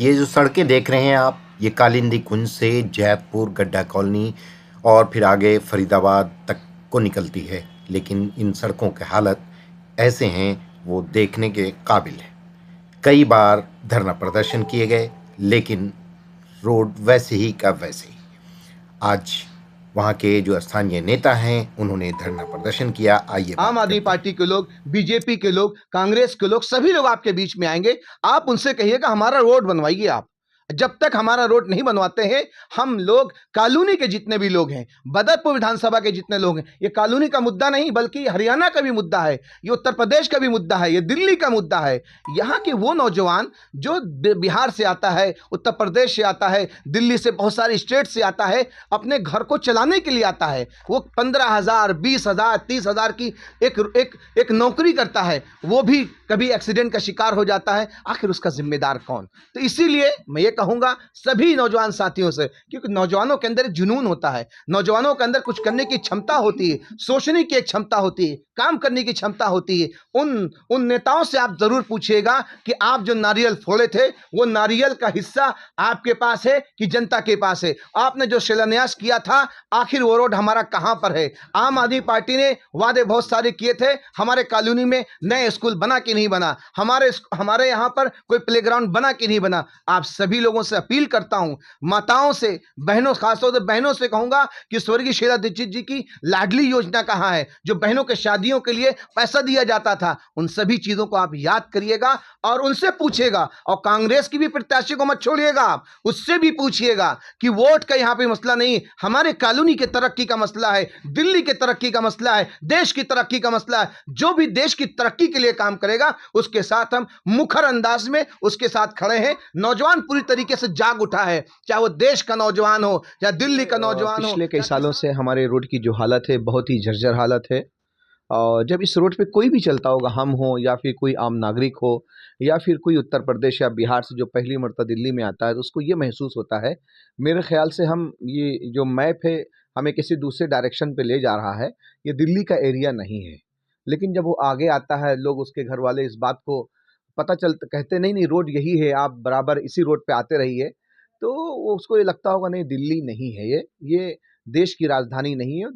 ये जो सड़कें देख रहे हैं आप, ये कालिंदी कुंज से जैतपुर गड्ढा कॉलोनी और फिर आगे फरीदाबाद तक को निकलती है। लेकिन इन सड़कों के हालत ऐसे हैं, वो देखने के काबिल है। कई बार धरना प्रदर्शन किए गए, लेकिन रोड वैसे ही का वैसे ही। आज वहाँ के जो स्थानीय नेता हैं, उन्होंने धरना प्रदर्शन किया। आइए आम बात आदमी करते हैं। पार्टी के लोग, बीजेपी के लोग, कांग्रेस के लोग, सभी लोग आपके बीच में आएंगे। आप उनसे कहिएगा हमारा रोड बनवाइए आप। जब तक हमारा रोड नहीं बनवाते हैं, हम लोग कॉलोनी के जितने भी लोग हैं, बदरपुर विधानसभा के जितने लोग हैं, ये कॉलोनी का मुद्दा नहीं बल्कि हरियाणा का भी मुद्दा है, ये उत्तर प्रदेश का भी मुद्दा है, ये दिल्ली का मुद्दा है। यहाँ के वो नौजवान जो बिहार से आता है, उत्तर प्रदेश से आता है, दिल्ली से, बहुत सारे स्टेट से आता है, अपने घर को चलाने के लिए आता है। वो 15,000, 20,000, 30,000 की एक नौकरी करता है, वो भी कभी एक्सीडेंट का शिकार हो जाता है। आखिर उसका जिम्मेदार कौन? तो इसीलिए मैं ये कहूंगा सभी नौजवान साथियों से, क्योंकि नौजवानों के अंदर जुनून होता है, नौजवानों के अंदर कुछ करने की क्षमता होती है, सोचने की एक क्षमता होती है, काम करने की क्षमता होती है। उन उन नेताओं से आप जरूर पूछिएगा कि आप जो नारियल फोड़े थे, वो नारियल का हिस्सा आपके पास है कि जनता के पास है? आपने जो शिलान्यास किया था, आखिर वो रोड हमारा कहां पर है? आम आदमी पार्टी ने वादे बहुत सारे किए थे, हमारे कॉलोनी में नए स्कूल बना कि नहीं बना, हमारे यहाँ पर कोई प्लेग्राउंड बना कि नहीं बना। आप सभी लोगों से अपील करता हूं, माताओं से, बहनों, खासतौर से बहनों से कहूंगा कि स्वर्गीय शीला दीक्षित जी की लाडली योजना कहां है, जो बहनों के शादियों के लिए पैसा दिया जाता था। उन सभी चीजों को आप याद करिएगा और उनसे पूछिएगा। और कांग्रेस की भी प्रत्याशी को मत छोड़िएगा, उससे भी पूछिएगा कि वोट का यहाँ पे मसला नहीं, हमारे कॉलोनी के तरक्की का मसला है, दिल्ली के तरक्की का मसला है, देश की तरक्की का मसला है। जो भी देश की तरक्की के लिए काम करेगा, उसके साथ हम मुखर अंदाज में उसके साथ खड़े हैं। नौजवान पूरी तरीके से जाग उठा है, चाहे वो देश का नौजवान हो या दिल्ली का नौजवान हो। पिछले कई सालों से हमारे रोड की जो हालत है, बहुत ही जर्जर हालत है। और जब इस रोड पे कोई भी चलता होगा, हम हो या फिर कोई आम नागरिक हो या फिर कोई उत्तर प्रदेश या बिहार से जो पहली मर्तबा दिल्ली में आता है, तो उसको ये महसूस होता है, मेरे ख्याल से हम ये जो मैप है हमें किसी दूसरे डायरेक्शन पे ले जा रहा है, ये दिल्ली का एरिया नहीं है। लेकिन जब वो आगे आता है, लोग, उसके घर वाले इस बात को पता चलता, कहते नहीं नहीं रोड यही है, आप बराबर इसी रोड पे आते रहिए, तो वो उसको ये लगता होगा नहीं दिल्ली नहीं है ये देश की राजधानी नहीं है।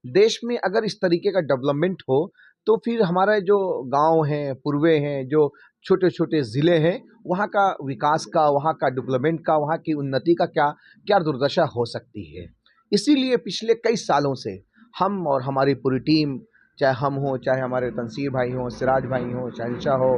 देश में अगर इस तरीके का डेवलपमेंट हो, तो फिर हमारा जो गांव हैं, पूर्वे हैं, जो छोटे छोटे ज़िले हैं, वहाँ का विकास का, वहाँ का डेवलपमेंट का, वहाँ की उन्नति का क्या क्या दुर्दशा हो सकती है। इसीलिए पिछले कई सालों से हम और हमारी पूरी टीम, चाहे हम हों, चाहे हमारे तनसीर भाई हों, सिराज भाई हों, शहनशाह हो,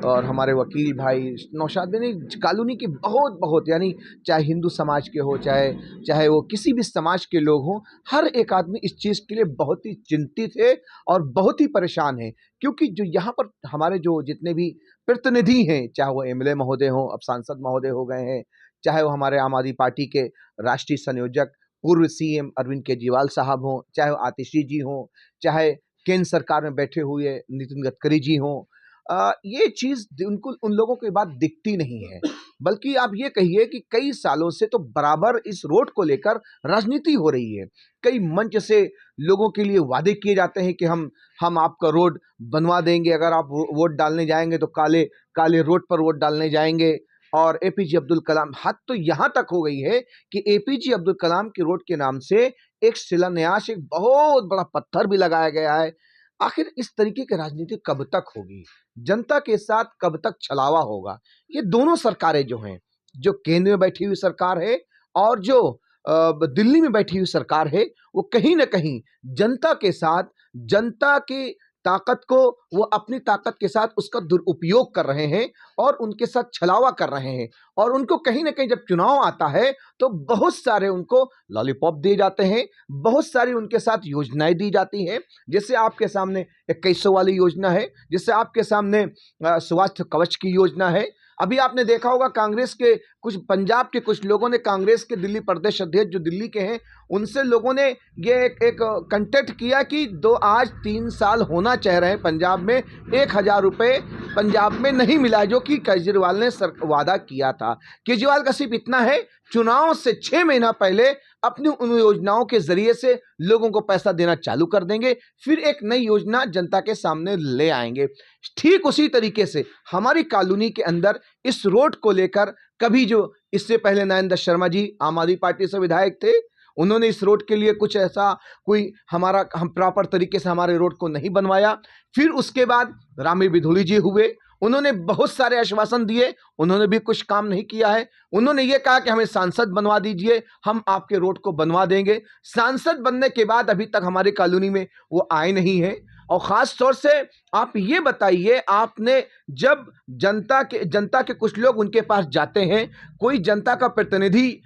और हमारे वकील भाई नौशाद, यानी कॉलोनी के बहुत बहुत, यानी चाहे हिंदू समाज के हो, चाहे चाहे वो किसी भी समाज के लोग हों, हर एक आदमी इस चीज़ के लिए बहुत ही चिंतित है और बहुत ही परेशान है। क्योंकि जो यहाँ पर हमारे जो जितने भी प्रतिनिधि हैं, चाहे वो एमएलए महोदय हों, अब सांसद महोदय हो गए हैं, चाहे वो हमारे आम आदमी पार्टी के राष्ट्रीय संयोजक पूर्व सीएम अरविंद केजरीवाल साहब हों, चाहे वो आतिशी जी हों, चाहे केंद्र सरकार में बैठे हुए नितिन गडकरी जी हों, ये चीज़ उनको, उन लोगों की बात दिखती नहीं है। बल्कि आप ये कहिए कि कई सालों से तो बराबर इस रोड को लेकर राजनीति हो रही है। कई मंच से लोगों के लिए वादे किए जाते हैं कि हम आपका रोड बनवा देंगे, अगर आप वोट डालने जाएंगे तो काले काले रोड पर वोट डालने जाएंगे। और एपीजे अब्दुल कलाम, हद तो यहाँ तक हो गई है कि एपीजे अब्दुल कलाम के रोड के नाम से एक शिलान्यास, एक बहुत बड़ा पत्थर भी लगाया गया है। आखिर इस तरीके की राजनीति कब तक होगी? जनता के साथ कब तक छलावा होगा? ये दोनों सरकारें जो हैं, जो केंद्र में बैठी हुई सरकार है और जो दिल्ली में बैठी हुई सरकार है, वो कहीं न कहीं जनता के साथ, जनता की ताकत को वो अपनी ताकत के साथ उसका दुरुपयोग कर रहे हैं और उनके साथ छलावा कर रहे हैं। और उनको कहीं न कहीं जब चुनाव आता है, तो बहुत सारे उनको लॉलीपॉप दिए जाते हैं, बहुत सारी उनके साथ योजनाएँ दी जाती हैं। जैसे आपके सामने 2100 वाली योजना है, जैसे आपके सामने स्वास्थ्य कवच की योजना है। अभी आपने देखा होगा कांग्रेस के कुछ, पंजाब के कुछ लोगों ने, कांग्रेस के दिल्ली प्रदेश अध्यक्ष जो दिल्ली के हैं, उनसे लोगों ने ये एक कंटेक्ट किया कि आज 3 साल होना चाह रहे हैं पंजाब में, 1000 रुपये पंजाब में नहीं मिला, जो कि केजरीवाल ने वादा किया था। केजरीवाल का सिर्फ इतना है, चुनाव से 6 महीना पहले अपनी उन योजनाओं के जरिए से लोगों को पैसा देना चालू कर देंगे, फिर एक नई योजना जनता के सामने ले आएंगे। ठीक उसी तरीके से हमारी कॉलोनी के अंदर इस रोड को लेकर कभी, जो इससे पहले नरेंद्र शर्मा जी आम आदमी पार्टी से विधायक थे, उन्होंने इस रोड के लिए कुछ ऐसा कोई हम प्रॉपर तरीके से हमारे रोड को नहीं बनवाया। फिर उसके बाद रामी बिधूड़ी जी हुए, उन्होंने बहुत सारे आश्वासन दिए, उन्होंने भी कुछ काम नहीं किया है। उन्होंने ये कहा कि हमें सांसद बनवा दीजिए, हम आपके रोड को बनवा देंगे। सांसद बनने के बाद अभी तक हमारी कॉलोनी में वो आए नहीं है। और ख़ास तौर से आप ये बताइए, आपने जब जनता के कुछ लोग उनके पास जाते हैं, कोई जनता का प्रतिनिधि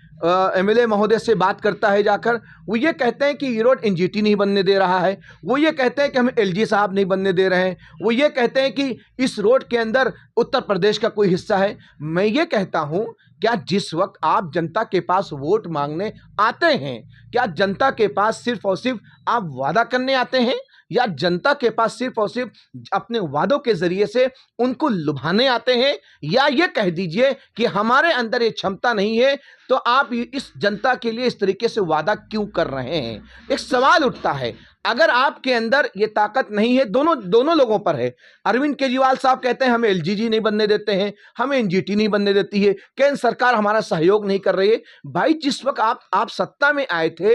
एमएलए महोदय से बात करता है जाकर, वो ये कहते हैं कि ये रोड एनजीटी नहीं बनने दे रहा है, वो ये कहते हैं कि हमें एलजी साहब नहीं बनने दे रहे हैं, वो ये कहते हैं कि इस रोड के अंदर उत्तर प्रदेश का कोई हिस्सा है। मैं ये कहता हूँ, क्या जिस वक्त आप जनता के पास वोट मांगने आते हैं, क्या जनता के पास सिर्फ और सिर्फ आप वादा करने आते हैं, या जनता के पास सिर्फ और सिर्फ अपने वादों के जरिए से उनको लुभाने आते हैं? या ये कह दीजिए कि हमारे अंदर ये क्षमता नहीं है, तो आप इस जनता के लिए इस तरीके से वादा क्यों कर रहे हैं? एक सवाल उठता है। अगर आपके अंदर ये ताकत नहीं है, दोनों लोगों पर है। अरविंद केजरीवाल साहब कहते हैं हमें एलजीजी नहीं बनने देते हैं, हमें एनजीटी नहीं बनने देती है, केंद्र सरकार हमारा सहयोग नहीं कर रही है। भाई, जिस वक्त आप सत्ता में आए थे,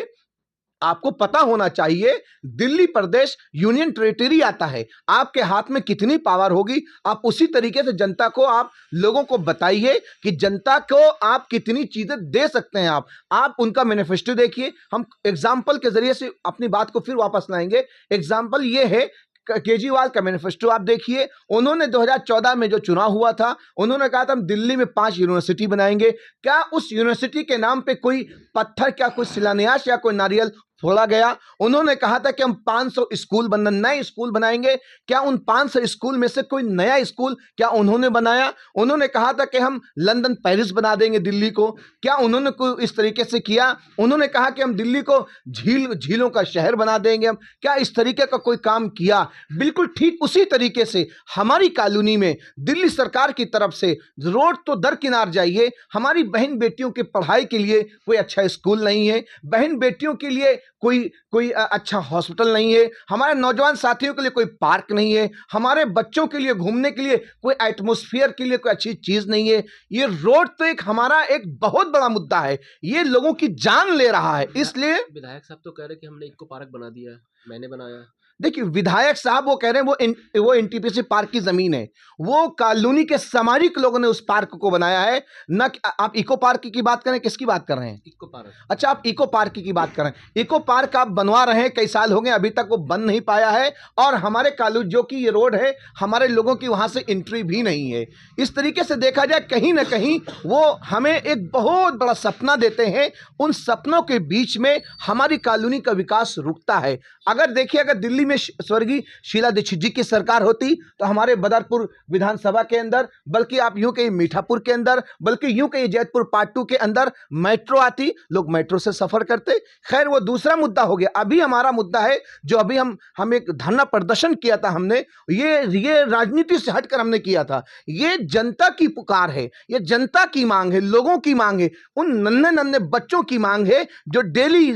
आपको पता होना चाहिए, दिल्ली प्रदेश यूनियन टेरिटरी आता है, आपके हाथ में कितनी पावर होगी। आप उसी तरीके से जनता को, आप लोगों को बताइए कि जनता को आप कितनी चीजें दे सकते हैं। आप उनका मैनिफेस्टो देखिए। हम एग्जाम्पल के जरिए से अपनी बात को फिर वापस लाएंगे। एग्जाम्पल ये है, केजरीवाल का मैनिफेस्टो आप देखिए। उन्होंने 2014 में जो चुनाव हुआ था, उन्होंने कहा था हम दिल्ली में 5 यूनिवर्सिटी बनाएंगे। क्या उस यूनिवर्सिटी के नाम पे कोई पत्थर, क्या कोई शिलान्यास या कोई नारियल फोड़ा गया? उन्होंने कहा था कि हम 500 स्कूल नए स्कूल बनाएंगे। क्या उन 500 स्कूल में से कोई नया स्कूल क्या उन्होंने बनाया? उन्होंने कहा था कि हम लंदन पेरिस बना देंगे दिल्ली को। क्या उन्होंने कोई इस तरीके से किया? उन्होंने कहा कि हम दिल्ली को झीलों का शहर बना देंगे हम। क्या इस तरीके का कोई काम किया? बिल्कुल ठीक उसी तरीके से हमारी कॉलोनी में दिल्ली सरकार की तरफ से रोड तो दरकिनार जाइए, हमारी बहन बेटियों की पढ़ाई के लिए कोई अच्छा स्कूल नहीं है, बहन बेटियों के लिए कोई अच्छा हॉस्पिटल नहीं है, हमारे नौजवान साथियों के लिए कोई पार्क नहीं है, हमारे बच्चों के लिए घूमने के लिए कोई एटमॉस्फेयर के लिए कोई अच्छी चीज नहीं है। ये रोड तो एक हमारा एक बहुत बड़ा मुद्दा है, ये लोगों की जान ले रहा है। इसलिए विधायक साहब तो कह रहे कि हमने इको पार्क बना दिया है, मैंने बनाया। देखिए, विधायक साहब वो कह रहे हैं वो एनटीपीसी पार्क की जमीन है, वो कॉलोनी के सामाजिक लोगों ने उस पार्क को बनाया है। न आप इको पार्क की बात करें, किसकी बात कर रहे हैं? Eco park. अच्छा, आप इको पार्क की बात कर रहे हैं। इको पार्क आप बनवा रहे हैं, कई साल हो गए, अभी तक वो बन नहीं पाया है। और हमारे कॉलोनी जो कि ये रोड है, हमारे लोगों की वहां से एंट्री भी नहीं है। इस तरीके से देखा जाए, कहीं ना कहीं वो हमें एक बहुत बड़ा सपना देते हैं, उन सपनों के बीच में हमारी कॉलोनी का विकास रुकता है। अगर देखिए, अगर दिल्ली में स्वर्गीय शीला दीक्षित जी की सरकार होती तो हमारे बदरपुर विधानसभा के अंदर, बल्कि आप यूं कहिए मीठापुर के अंदर, बल्कि यूं कहिए जैतपुर पार्ट 2 के अंदर मेट्रो आती, लोग मेट्रो से सफर करते। खैर, वो दूसरा मुद्दा हो गया। अभी हमारा मुद्दा है, जो अभी हम एक धरना प्रदर्शन किया था, हमने ये राजनीति से हटकर हमने किया था। ये जनता की पुकार है, ये जनता की मांग है, लोगों की मांग है, उन नन्हे नन्हे बच्चों की मांग है जो डेली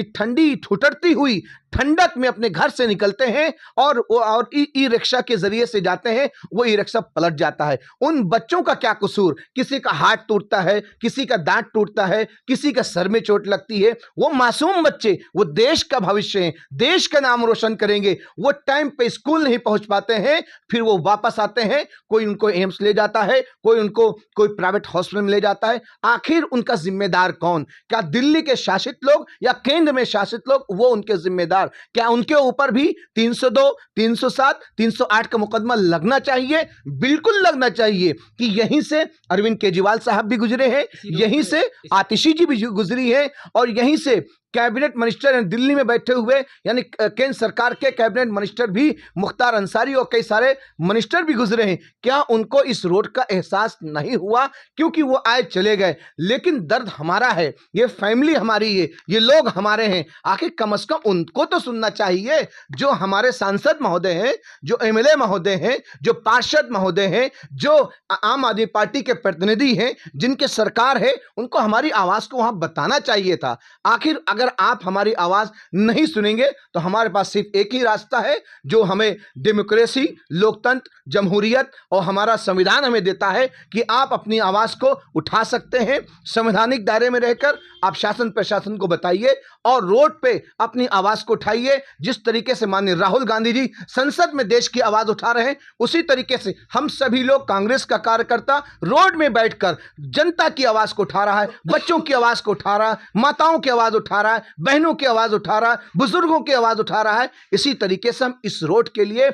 ठंडी ठुठरती हुई ठंडक में अपने घर से निकलते हैं और ई रिक्शा के जरिए से जाते हैं, वो ई रिक्शा पलट जाता है। उन बच्चों का क्या कसूर? किसी का हाथ टूटता है, किसी का दांत टूटता है, किसी का सर में चोट लगती है। वो मासूम बच्चे, वो देश का भविष्य है, देश का नाम रोशन करेंगे। वो टाइम पे स्कूल नहीं पहुंच पाते हैं, फिर वो वापस आते हैं, कोई उनको एम्स ले जाता है, कोई प्राइवेट हॉस्पिटल में ले जाता है। आखिर उनका जिम्मेदार कौन? क्या दिल्ली के शासित लोग या केंद्र में शासित लोग? वो उनके जिम्मेदार। क्या उनके ऊपर भी 302, 307, 308 का मुकदमा लगना चाहिए? बिल्कुल लगना चाहिए। कि यहीं से अरविंद केजरीवाल साहब भी गुजरे हैं, यहीं से आतिशी जी भी गुजरी है, और यहीं से कैबिनेट मिनिस्टर दिल्ली में बैठे हुए, यानी केंद्र सरकार के कैबिनेट मिनिस्टर भी मुख्तार अंसारी और कई सारे मिनिस्टर भी गुजरे हैं। क्या उनको इस रोड का एहसास नहीं हुआ? क्योंकि वो आए चले गए, लेकिन दर्द हमारा है, ये फैमिली हमारी है, ये लोग हमारे हैं। आखिर कम से कम उनको तो सुनना चाहिए, जो हमारे सांसद महोदय हैं, जो एमएलए महोदय हैं, जो पार्षद महोदय हैं, जो आम आदमी पार्टी के प्रतिनिधि हैं, जिनके सरकार है, उनको हमारी आवाज को वहां बताना चाहिए था। आखिर अगर अगर आप हमारी आवाज़ नहीं सुनेंगे तो हमारे पास सिर्फ एक ही रास्ता है जो हमें डेमोक्रेसी, लोकतंत्र, जमहूरियत और हमारा संविधान हमें देता है कि आप अपनी आवाज़ को उठा सकते हैं। संवैधानिक दायरे में रहकर आप शासन प्रशासन को बताइए और रोड पे अपनी आवाज़ को उठाइए। जिस तरीके से माननीय राहुल गांधी जी संसद में देश की आवाज़ उठा रहे हैं, उसी तरीके से हम सभी लोग, कांग्रेस का कार्यकर्ता रोड में बैठकर जनता की आवाज़ को उठा रहा है, बच्चों की आवाज़ को उठा रहा है, माताओं की आवाज़ उठा रहा है, बहनों की आवाज़ उठा रहा है, बुजुर्गों की आवाज़ उठा रहा है। इसी तरीके से हम इस रोड के लिए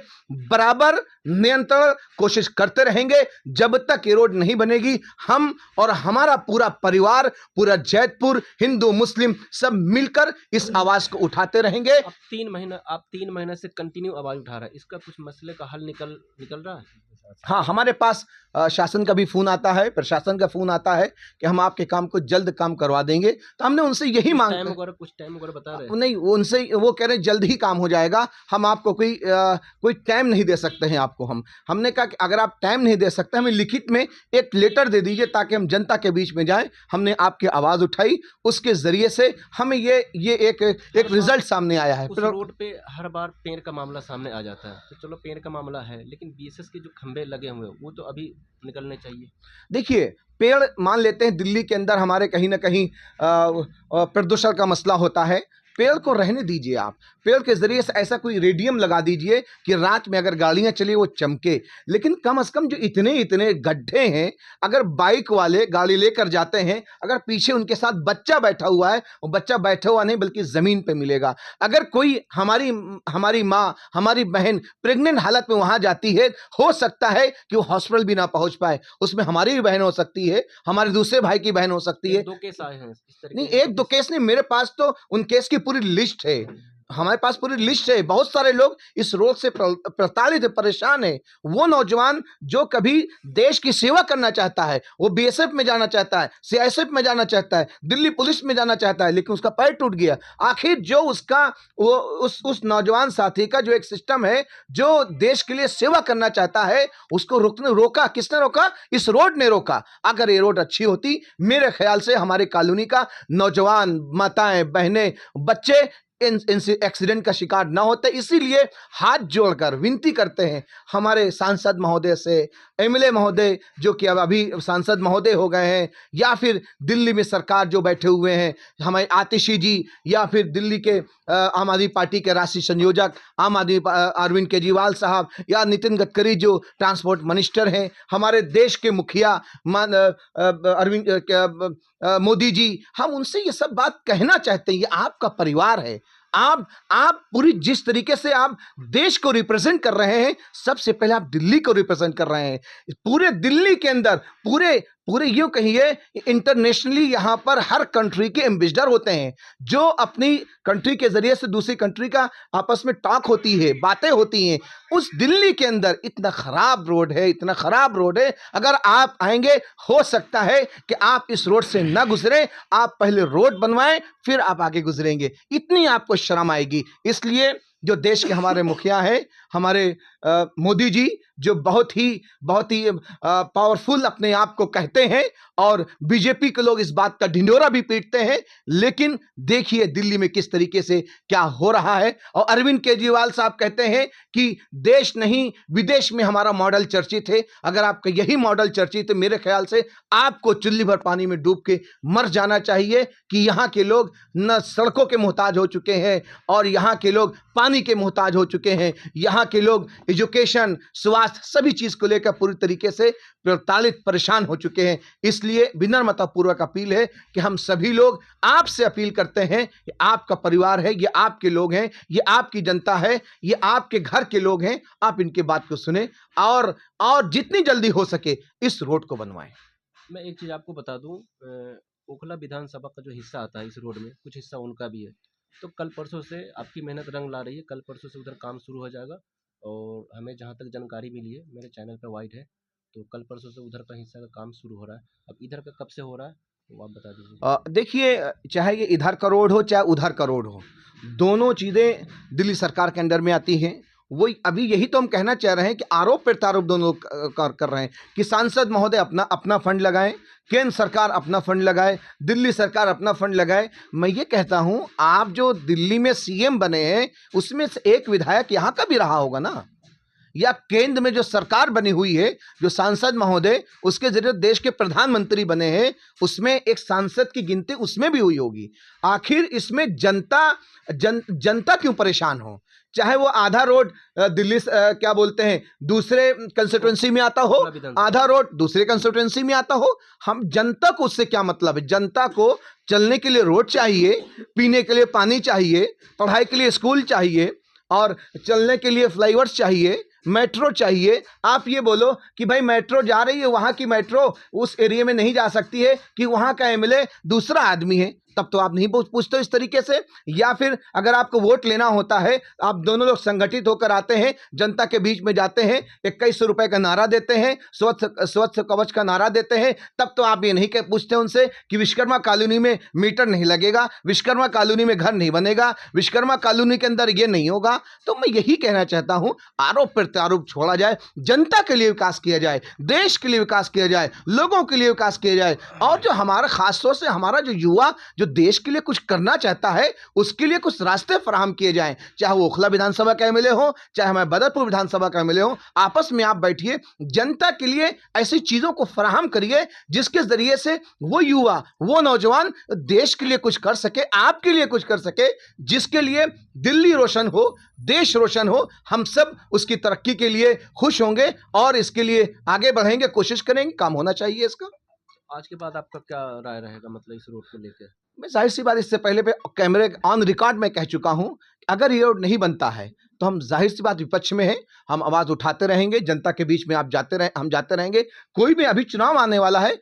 बराबर निरंतर कोशिश करते रहेंगे। जब तक ये रोड नहीं बनेगी, हम और हमारा पूरा परिवार, पूरा जैतपुर, हिंदू मुस्लिम सब मिलकर इस आवाज़ को उठाते रहेंगे। आप 3 महीने से कंटिन्यू आवाज़ उठा रहा है, इसका कुछ मसले का हल निकल रहा है? हाँ, हमारे पास शासन का भी फ़ोन आता है, प्रशासन का फ़ोन आता है कि हम आपके काम को जल्द काम करवा देंगे। तो हमने उनसे यही मांग कुछ टाइम वगैरह बता रहे हैं? नहीं, उनसे वो कह रहे हैं जल्द ही काम हो जाएगा, हम आपको कोई टाइम नहीं दे सकते हैं आपको। हमने कहा कि अगर आप टाइम नहीं दे सकते, हमें लिखित में एक लेटर दे दीजिए ताकि हम जनता के बीच में जाएं। हमने आपकी आवाज़ उठाई, उसके ज़रिए से हमें ये एक रिजल्ट सामने आया है। उस रोड पे हर बार पेड़ का मामला सामने आ जाता है, तो चलो पेड़ का मामला है, लेकिन बीएसएस के जो खंभे लगे हुए हैं वो तो अभी निकलने चाहिए। देखिए, पेड़ मान लेते हैं दिल्ली के अंदर हमारे कहीं ना कहीं प्रदूषण का मसला होता है, पेड़ को रहने दीजिए। आप पेड़ के जरिए से ऐसा कोई रेडियम लगा दीजिए कि रात में अगर गाड़ियां चली वो चमके। लेकिन कम से कम जो इतने गड्ढे हैं, अगर बाइक वाले गाड़ी लेकर जाते हैं, अगर पीछे उनके साथ बच्चा बैठा हुआ है, वो बच्चा बैठा हुआ नहीं बल्कि जमीन पे मिलेगा। अगर कोई हमारी माँ, हमारी बहन प्रेग्नेंट हालत में वहां जाती है, हो सकता है कि वो हॉस्पिटल भी ना पहुंच पाए। उसमें हमारी भी बहन हो सकती है, हमारे दूसरे भाई की बहन हो सकती है। 2 केस आए हैं इस तरीके नहीं, के? 1-2 केस नहीं, मेरे पास तो उन केस की पूरी लिस्ट है। हमारे पास पूरी लिस्ट है। बहुत सारे लोग इस रोग से प्रताड़ित, परेशान है। वो नौजवान जो कभी देश की सेवा करना चाहता है, वो बीएसएफ में जाना चाहता है, सीआईएसएफ में जाना चाहता है, दिल्ली पुलिस में जाना चाहता है, लेकिन उसका पैर टूट गया। आखिर जो उसका वो उस नौजवान साथी का जो एक सिस्टम है, जो देश के लिए सेवा करना चाहता है, उसको रोका किसने रोका? इस रोड ने रोका। अगर ये रोड अच्छी होती, मेरे ख्याल से हमारे कॉलोनी का नौजवान, माताएं, बहनें, बच्चे इन एक्सीडेंट का शिकार ना होते। इसीलिए हाथ जोड़कर विनती करते हैं हमारे सांसद महोदय से, एमएलए महोदय जो कि अब अभी सांसद महोदय हो गए हैं, या फिर दिल्ली में सरकार जो बैठे हुए हैं, हमारे आतिशी जी, या फिर दिल्ली के आम आदमी पार्टी के राष्ट्रीय संयोजक अरविंद केजरीवाल साहब, या नितिन गडकरी जो ट्रांसपोर्ट मिनिस्टर हैं, हमारे देश के मुखिया मोदी जी, हम उनसे ये सब बात कहना चाहते हैं। ये आपका परिवार है। आप पूरी जिस तरीके से आप देश को रिप्रेजेंट कर रहे हैं, सबसे पहले आप दिल्ली को रिप्रेजेंट कर रहे हैं। पूरे दिल्ली के अंदर पूरे यूं कहिए इंटरनेशनली यहां पर हर कंट्री के एम्बेसडर होते हैं, जो अपनी कंट्री के जरिए से दूसरी कंट्री का आपस में टॉक होती है, बातें होती हैं। उस दिल्ली के अंदर इतना खराब रोड है, अगर आप आएंगे, हो सकता है कि आप इस रोड से ना गुजरे। आप पहले रोड बनवाएं, फिर आप आगे गुजरेंगे। इतनी आपको शर्म आएगी। इसलिए जो देश के हमारे मुखिया हैं, हमारे मोदी जी, जो बहुत ही पावरफुल अपने आप को कहते हैं, और बीजेपी के लोग इस बात का ढिंढोरा भी पीटते हैं, लेकिन देखिए दिल्ली में किस तरीके से क्या हो रहा है। और अरविंद केजरीवाल साहब कहते हैं कि देश नहीं विदेश में हमारा मॉडल चर्चित है। अगर आपका यही मॉडल चर्चित है, मेरे ख्याल से आपको चुल्ली भर पानी में डूब के मर जाना चाहिए कि यहाँ के लोग न सड़कों के मोहताज हो चुके हैं, और यहाँ के लोग पानी के मोहताज हो चुके हैं। यहाँ के लोग एजुकेशन, स्वास्थ्य, सभी चीज को लेकर पूरी तरीके से प्रताड़ित, परेशान हो चुके हैं। इसलिए विनम्रतापूर्वक अपील है कि हम सभी लोग आपसे अपील करते हैं कि आपका परिवार है, ये आपके लोग हैं, ये आपकी जनता है, ये आपके घर के लोग हैं। आप इनके बात को सुने और जितनी जल्दी हो सके इस रोड को बनवाएं। मैं एक चीज़ आपको बता दूं, ओखला विधानसभा का जो हिस्सा आता है इस रोड में, कुछ हिस्सा उनका भी है। तो कल परसों से आपकी मेहनत रंग ला रही है। कल परसों से उधर काम शुरू हो जाएगा, और हमें जहाँ तक जानकारी मिली है, मेरे चैनल पे वाइट है, तो कल परसों से उधर का हिस्सा का काम शुरू हो रहा है। अब इधर का कब से हो रहा है वो आप बता दीजिए। देखिए, चाहे ये इधर का रोड हो चाहे उधर का रोड हो, दोनों चीज़ें दिल्ली सरकार के अंडर में आती हैं। वो अभी यही तो हम कहना चाह रहे हैं कि आरोप प्रत्यारोप दोनों लोग कर रहे हैं कि सांसद महोदय अपना अपना फंड लगाएं, केंद्र सरकार अपना फंड लगाए, दिल्ली सरकार अपना फंड लगाए। मैं ये कहता हूं, आप जो दिल्ली में सीएम बने हैं उसमें से एक विधायक यहां का भी रहा होगा ना, या केंद्र में जो सरकार बनी हुई है, जो सांसद महोदय उसके जरिए देश के प्रधानमंत्री बने हैं, उसमें एक सांसद की गिनती उसमें भी हुई होगी। आखिर इसमें जनता क्यों परेशान हो? चाहे वो आधा रोड दिल्ली क्या बोलते हैं दूसरे कंस्टिट्यूंसी में आता हो, आधा रोड दूसरे कंस्टिट्यूंसी में आता हो, हम जनता को उससे क्या मतलब है? जनता को चलने के लिए रोड चाहिए, पीने के लिए पानी चाहिए, पढ़ाई के लिए स्कूल चाहिए, और चलने के लिए फ्लाईओवर्स चाहिए, मेट्रो चाहिए। आप ये बोलो कि भाई मेट्रो जा रही है, वहां की मेट्रो उस एरिया में नहीं जा सकती है कि वहां का एमएलए दूसरा आदमी है, तब तो आप नहीं पूछते इस तरीके से। या फिर अगर आपको वोट लेना होता है, आप दोनों लोग संगठित होकर आते हैं, जनता के बीच में जाते हैं, 2100 रुपए का नारा देते हैं, स्वच्छ कवच का नारा देते हैं, तब तो आप ये नहीं पूछते उनसे कि विश्वकर्मा कॉलोनी में मीटर नहीं लगेगा, विश्वकर्मा कॉलोनी में घर नहीं बनेगा, विश्वकर्मा कॉलोनी के अंदर ये नहीं होगा। तो मैं यही कहना चाहता हूं, आरोप प्रत्यारोप छोड़ा जाए, जनता के लिए विकास किया जाए, देश के लिए विकास किया जाए, लोगों के लिए विकास किया जाए। और जो हमारा खासतौर से हमारा जो युवा जो देश के लिए कुछ करना चाहता है, उसके लिए कुछ रास्ते फराहम किए जाएं। चाहे वो ओखला विधानसभा का एमएलए हो, चाहे हमारे बदरपुर विधानसभा का एमएलए हो, आपस में आप बैठिए, जनता के लिए ऐसी चीजों को फराहम करिए जिसके जरिए से वो युवा, वो नौजवान देश के लिए कुछ कर सके, आपके लिए कुछ कर सके, जिसके लिए दिल्ली रोशन हो, देश रोशन हो। हम सब उसकी तरक्की के लिए खुश होंगे और इसके लिए आगे बढ़ेंगे, कोशिश करेंगे, काम होना चाहिए इसका। आज के बाद आपका क्या राय रहेगा, मतलब इस रोड को लेकर? मैं जाहिर सी बात इससे पहले पे कैमरे ऑन रिकॉर्ड में कह चुका हूं, अगर ये रोड नहीं बनता है तो हम जाहिर सी बात विपक्ष में हैं, हम आवाज उठाते रहेंगे, जनता के बीच में आप जाते रहे, हम जाते रहेंगे। कोई भी अभी चुनाव आने वाला है,